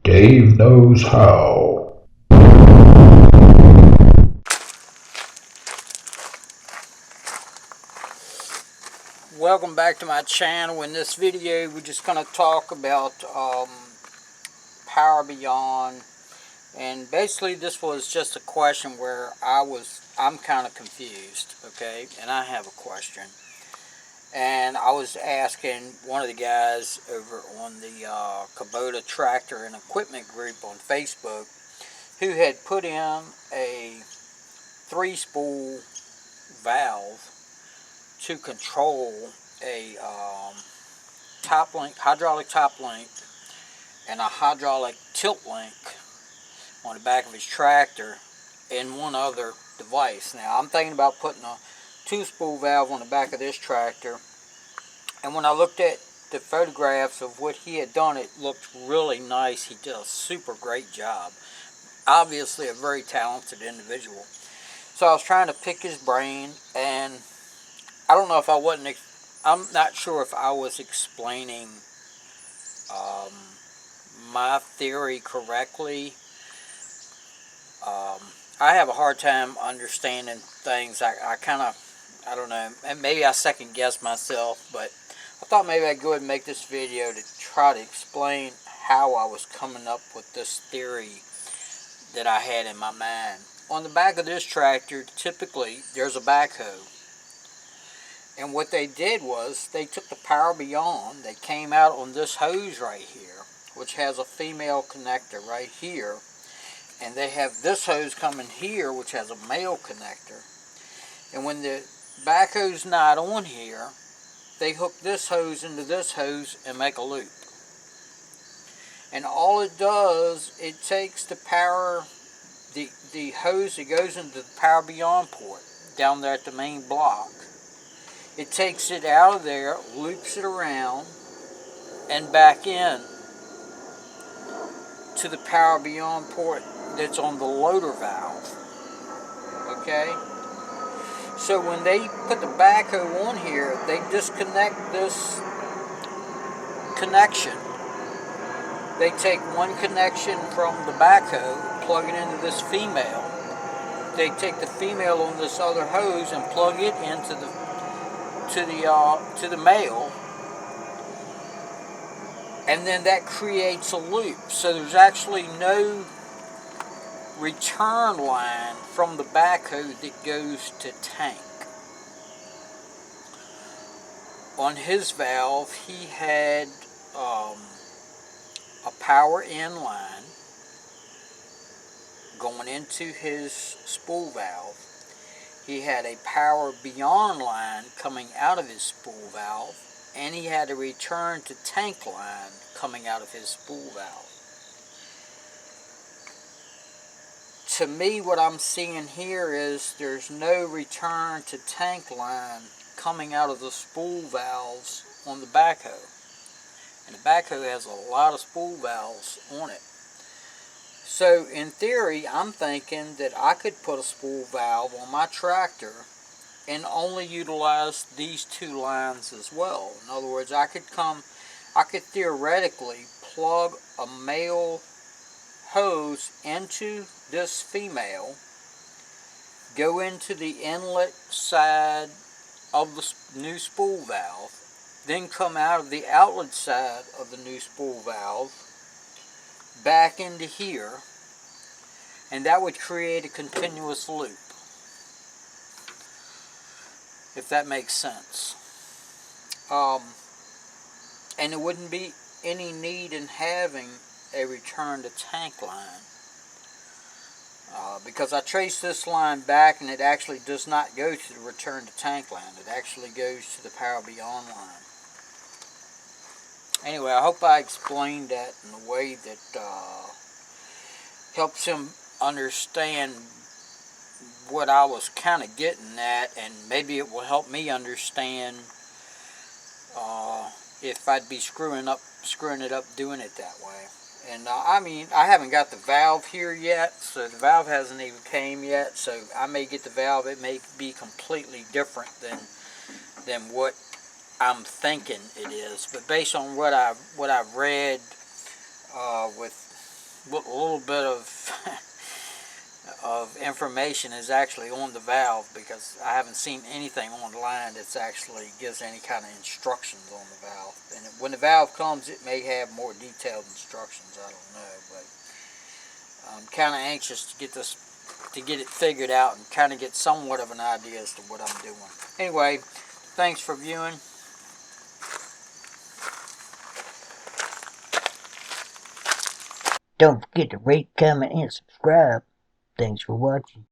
Dave knows how. Welcome back to my channel. In this video we're just going to talk about Power Beyond, and basically this was just a question where I'm kind of confused, okay, and I have a question, and I was asking one of the guys over on the Kubota tractor and equipment group on Facebook, who had put in a 3-spool valve to control a hydraulic top link and a hydraulic tilt link on the back of his tractor and one other device. Now I'm thinking about putting a 2-spool valve on the back of this tractor, and when I looked at the photographs of what he had done, it looked really nice. He did a super great job. Obviously a very talented individual. So I was trying to pick his brain, and I don't know if I'm not sure if I was explaining my theory correctly. I have a hard time understanding things. I don't know, and maybe I second guess myself, but I thought maybe I'd go ahead and make this video to try to explain how I was coming up with this theory that I had in my mind. On the back of this tractor, typically there's a backhoe. And what they did was they took the Power Beyond, they came out on this hose right here, which has a female connector right here, and they have this hose coming here, which has a male connector. And when the backhoe's not on here, they hook this hose into this hose and make a loop. And all it does, it takes the power, the hose that goes into the Power Beyond port down there at the main block. It takes it out of there, loops it around, and back in to the Power Beyond port that's on the loader valve. Okay? So when they put the backhoe on here, they disconnect this connection. They take one connection from the backhoe, plug it into this female. They take the female on this other hose and plug it into to the male, and then that creates a loop. So there's actually no return line from the backhoe that goes to tank. On his valve, he had a power in line going into his spool valve. He had a Power Beyond line coming out of his spool valve, and he had a return to tank line coming out of his spool valve. To me, what I'm seeing here is there's no return to tank line coming out of the spool valves on the backhoe. And the backhoe has a lot of spool valves on it. So in theory, I'm thinking that I could put a spool valve on my tractor and only utilize these two lines as well. In other words, I could theoretically plug a male hose into this female, go into the inlet side of the new spool valve, then come out of the outlet side of the new spool valve back into here, and that would create a continuous loop, if that makes sense. And there wouldn't be any need in having a return to tank line, because I traced this line back and it actually does not go to the return to tank line. It actually goes to the Power Beyond line. Anyway, I hope I explained that in a way that helps him understand what I was kind of getting at, and maybe it will help me understand if I'd be screwing it up doing it that way. And I mean, I haven't got the valve here yet, so the valve hasn't even came yet, so I may get the valve. It may be completely different than what I'm thinking it is, but based on what I've read with little bit of of information is actually on the valve, because I haven't seen anything online that's actually gives any kind of instructions on the valve. And when the valve comes, it may have more detailed instructions. I don't know, but I'm kind of anxious to get it figured out and kind of get somewhat of an idea as to what I'm doing. Anyway, thanks for viewing. Don't forget to rate, comment, and subscribe. Thanks for watching.